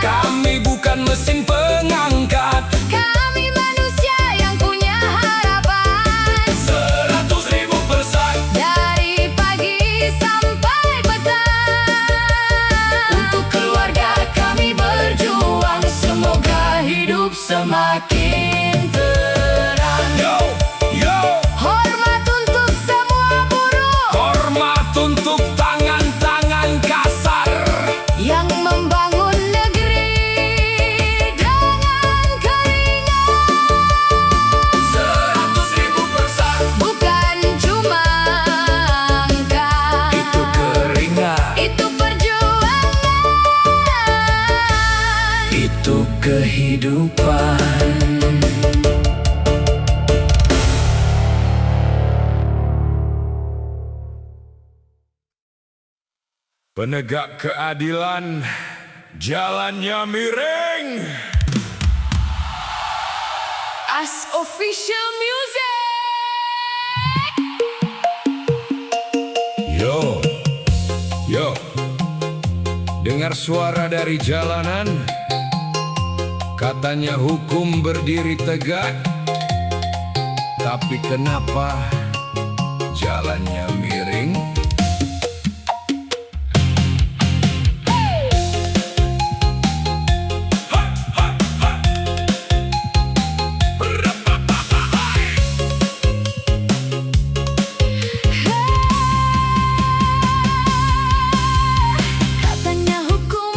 kami bukan mesin pengangkat. Kami manusia yang punya harapan. 100.000 per sak, Dari pagi sampai petang, Untuk keluarga kami berjuang, semoga hidup semakin terang. yo, yo. hormat untuk semua buruh Hormat untuk tangan-tangan kasar, yang membangun negeri dengan keringat. 100.000 per sak, Bukan cuma angka, itu keringat, itu perjuangan. itu kehidupan. Penegak keadilan, jalannya miring. As official music. Yo, yo, dengar suara dari jalanan. Katanya hukum berdiri tegak, tapi kenapa jalannya miring? Katanya hukum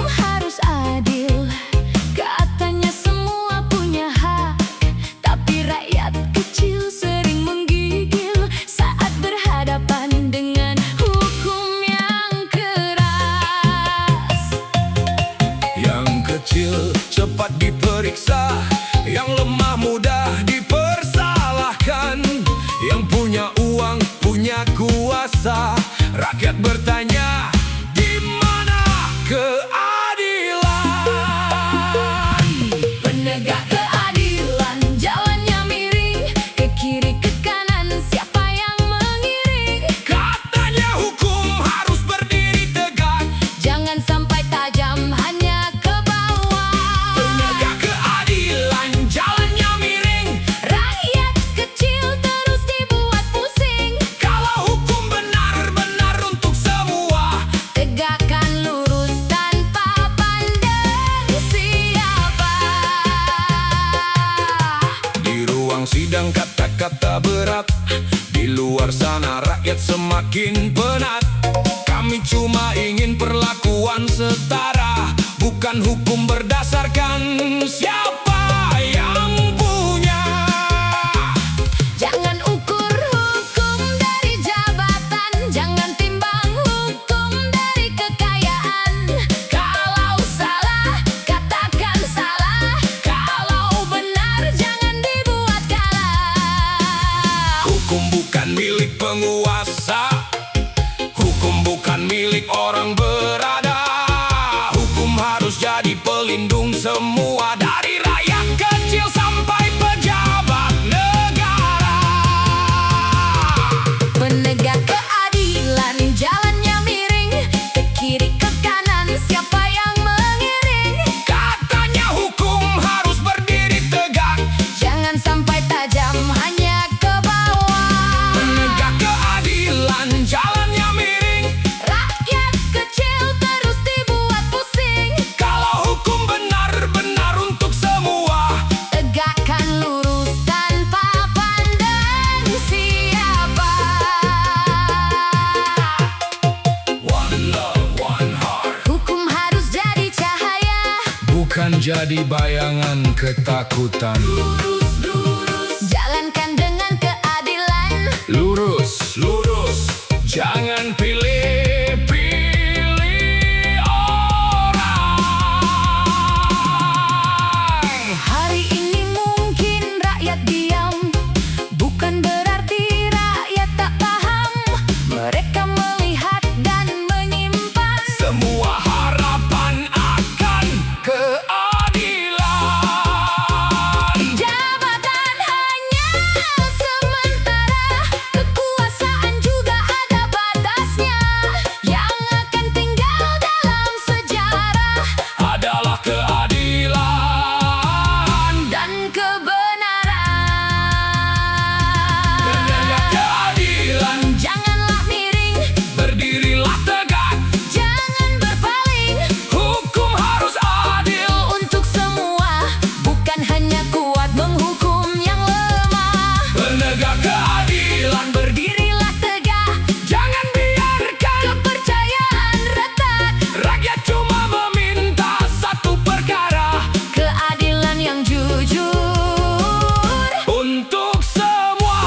kecil cepat diperiksa, yang lemah mudah dipersalahkan. Yang punya uang punya kuasa, rakyat bertanya di mana keadilan? Penegak keadilan jalannya miring, ke kiri ke kanan siapa yang mengiring? Katanya hukum harus berdiri tegak, Jangan sampai tajam hanya ke bawah. penegak keadilan jalannya miring. Rakyat kecil terus dibuat pusing, Kalau hukum benar-benar untuk semua, tegakkan lurus tanpa pandang siapa. di ruang sidang kata-kata berat, di luar sana rakyat semakin penat. Kami cuma ingin perlakuan setara, bukan hukum berdasarkan siapa yang punya. Jangan ukur hukum dari jabatan, jangan timbang hukum dari kekayaan. Kalau salah, katakan salah. Kalau benar, jangan dibuat kalah. Hukum bukan milik penguasa, hukum bukan milik orang berada. Hukum harus jadi pelindung semua, dari rakyat kecil sampai pejabat negara. Penegak keadilan jalannya miring, ke kiri ke kanan siapa yang mengiring? Katanya hukum harus berdiri tegak, Jangan sampai tajam hanya ke bawah. penegak keadilan jalannya miring. Rakyat kecil terus dibuat pusing, Kalau hukum benar-benar untuk semua, tegakkan lurus tanpa pandang siapa. one love, one heart, Hukum harus jadi cahaya, bukan jadi bayangan ketakutan. lurus lurus, jalankan dengan keadilan. Lurus, lurus, jangan pilih-pilih orang. Hari ini mungkin rakyat diam, bukan berarti rakyat tak paham. Mereka melihat dan menyimpan Semua harapan akan keadilan. jabatan hanya sementara, kekuasaan juga ada batasnya. Yang akan tinggal dalam sejarah Adalah keadilan. dan kebenaran. Penegak keadilan, Janganlah miring, berdirilah tegak. jangan berpaling. Hukum harus adil. Untuk semua, bukan hanya kuat menghukum yang lemah. Penegak keadilan, Berdirilah tegak, jangan biarkan kepercayaan retak. rakyat cuma meminta satu perkara, Keadilan yang jujur. untuk semua.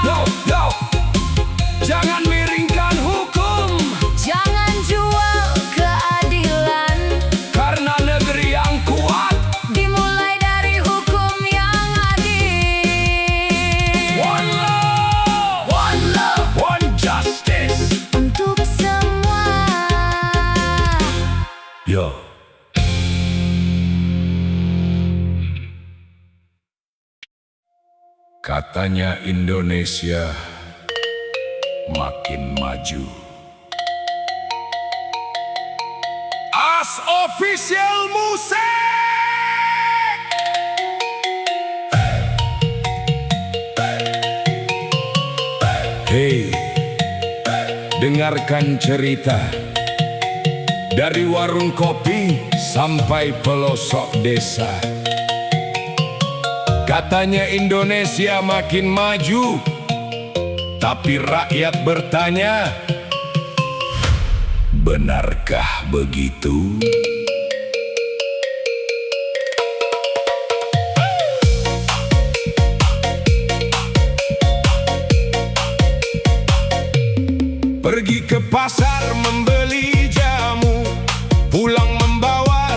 Yo, yo, jangan miringkan hukum, Jangan jual keadilan. karena negeri yang kuat. Dimulai dari hukum yang adil. One love, one justice. Untuk semua. Yo. Katanya Indonesia makin maju. As Official Musik. Hey, dengarkan cerita dari warung kopi sampai pelosok desa. Katanya Indonesia makin maju, tapi rakyat bertanya, benarkah begitu? Pergi ke pasar membeli jamu, pulang membawa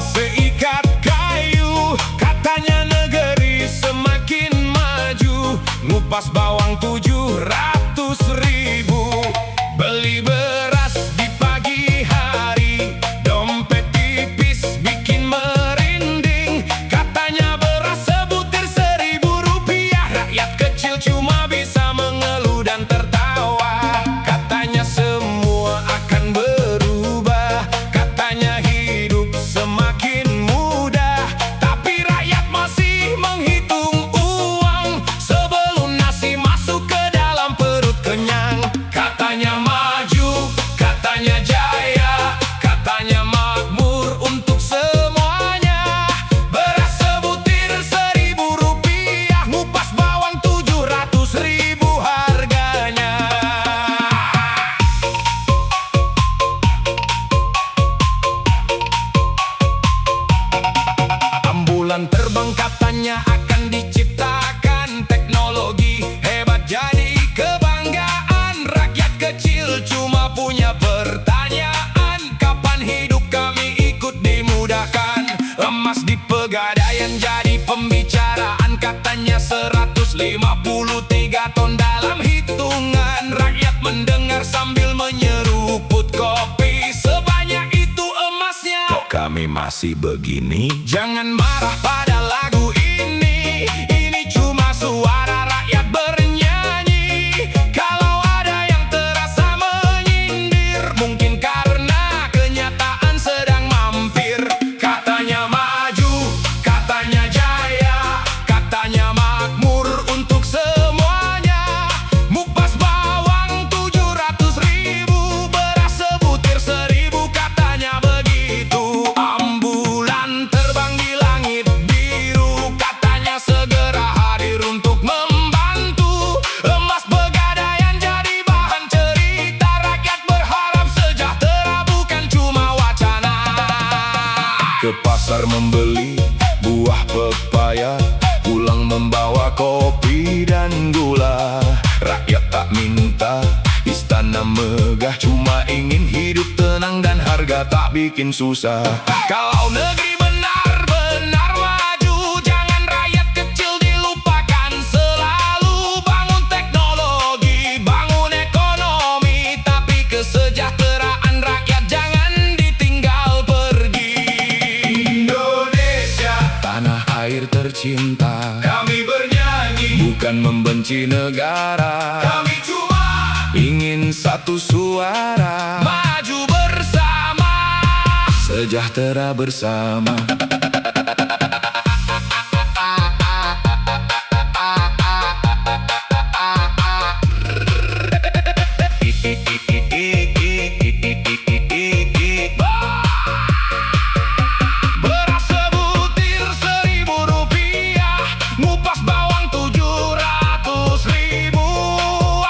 Ambulan terbang katanya akan diciptakan, teknologi hebat jadi kebanggaan. Rakyat kecil cuma punya pertanyaan, kapan hidup kami ikut dimudahkan? Emas di Pegadaian jadi pembicaraan, katanya 153 ton dalam hitungan. Rakyat mendengar sambil menyeruput kopi, sebanyak itu emasnya. Kok kami masih begini? Jangan marah pada lagu ini cuma suara rakyat bernyanyi. Kalau ada yang terasa menyindir, mungkin karena kenyataan sedang mampir. Katanya maju, katanya jaya, katanya makmur untuk semuanya. Mupas bawang 700.000, beras sebutir 1.000, katanya begitu. Ambulan terbang di langit biru, katanya segera hadir untuk membantu. Emas Pegadaian jadi bahan cerita, rakyat berharap sejahtera bukan cuma wacana. Ke pasar membeli buah pepaya, pulang membawa kopi dan gula. Rakyat tak minta istana megah, cuma ingin hidup tenang dan harga tak bikin susah. Kalau negeri benar-benar maju, jangan rakyat kecil dilupakan selalu. Bangun teknologi, bangun ekonomi, tapi kesejahteraan rakyat jangan ditinggal pergi. Indonesia, tanah air tercinta, kami bernyanyi bukan membenci negara. Kami cuma ingin satu suara, maju bersama, sejahtera bersama. Beras sebutir 1.000 rupiah, mupas bawang 700.000.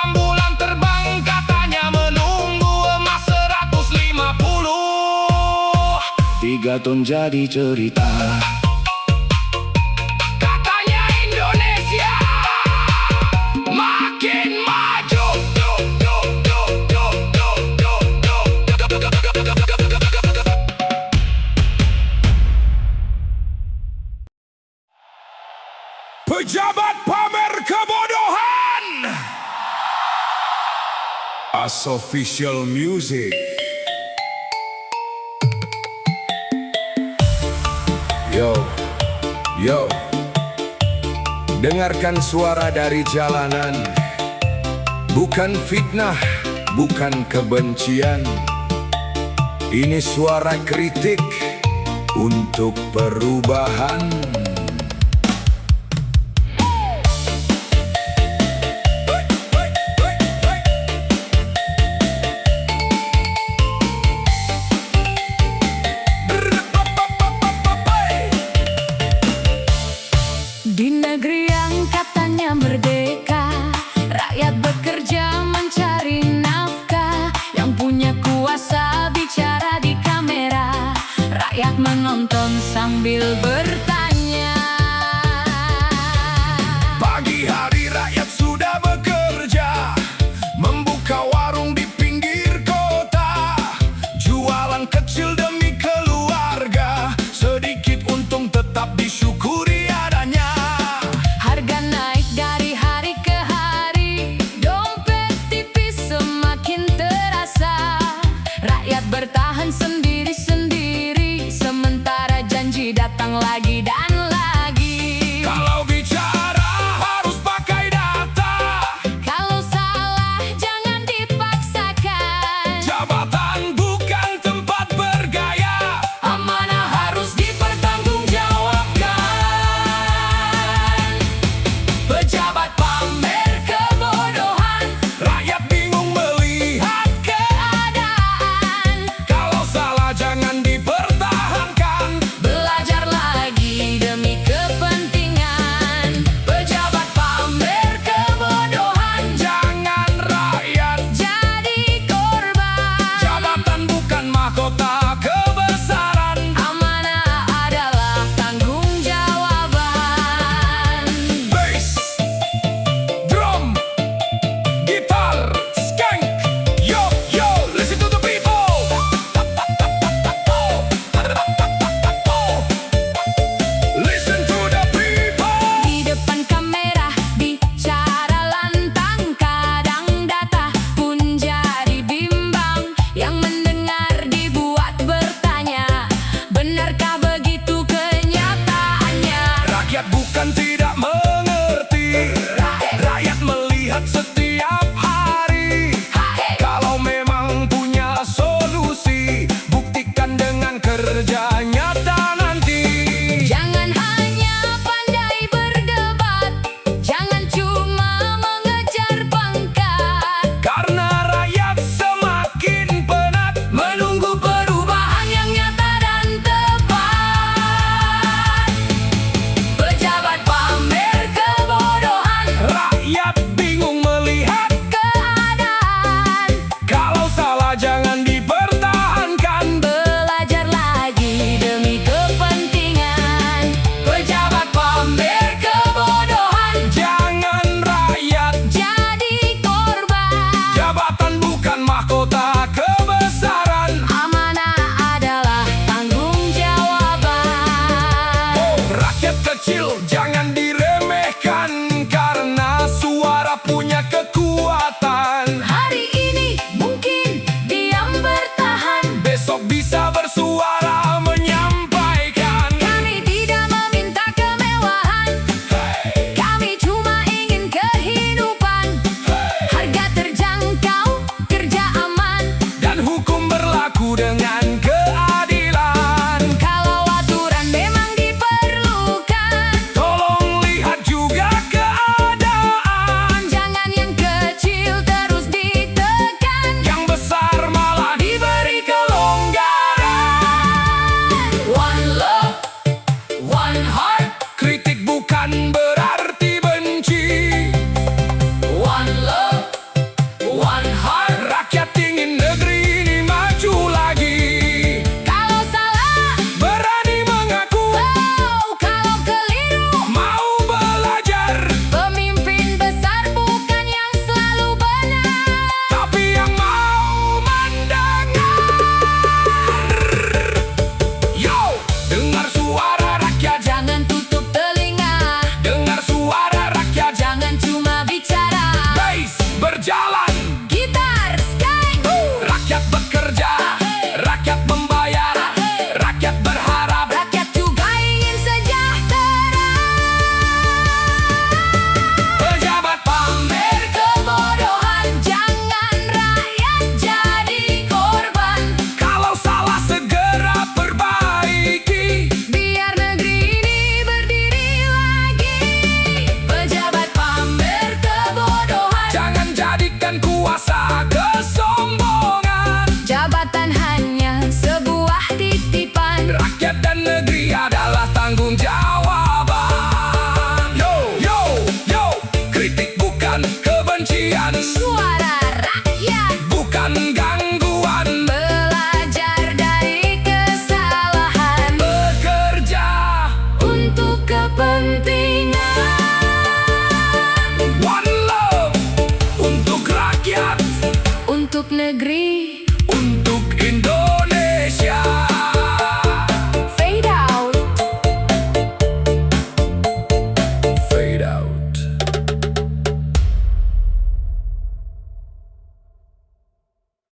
Ambulan terbang katanya menunggu, emas 150. 3 ton jadi cerita. Katanya Indonesia makin maju. Pejabat pamer kebodohan. As Official Music. Yo, dengarkan suara dari jalanan, bukan fitnah, bukan kebencian. Ini suara kritik untuk perubahan. Di negeri yang katanya merdeka, rakyat bekerja mencari nafkah. Yang punya kuasa bicara di kamera, rakyat menonton sambil bertanya. Pagi hari rakyat sudah bekerja, membuka warung di pinggir kota, jualan kecil demi keluarga, sedikit untung tetap disyukuri adanya. Harga naik dari hari ke hari, dompet tipis semakin terasa. Rakyat bertahan sendiri-sendiri, sementara janji datang lagi dan lagi. Kalau bicara harus pakai data, Kalau salah jangan dipaksakan. jabatan bukan tempat bergaya. Amanah harus dipertanggungjawabkan. Pejabat pamer kebodohan, Rakyat bingung melihat Keadaan kalau salah jangan dipertahankan. belajar lagi bukan tidak mengerti. Rakyat melihat setiap hari. Kalau memang punya solusi, buktikan dengan kerja nyata nanti. Jangan hanya pandai berdebat, jangan cuma mengejar pangkat. Karena rakyat semakin penat Menunggu perubahan yang nyata dan tepat. Pejabat pamer kebodohan, rakyat bingung melihat. Keadaan Kalau salah jangan dipertahankan. belajar lagi demi kepentingan. pejabat pamer kebodohan. Jangan rakyat, Jadi korban, jabatan bukan mahkota kebesaran. amanah adalah tanggung jawaban. Rakyat kecil jangan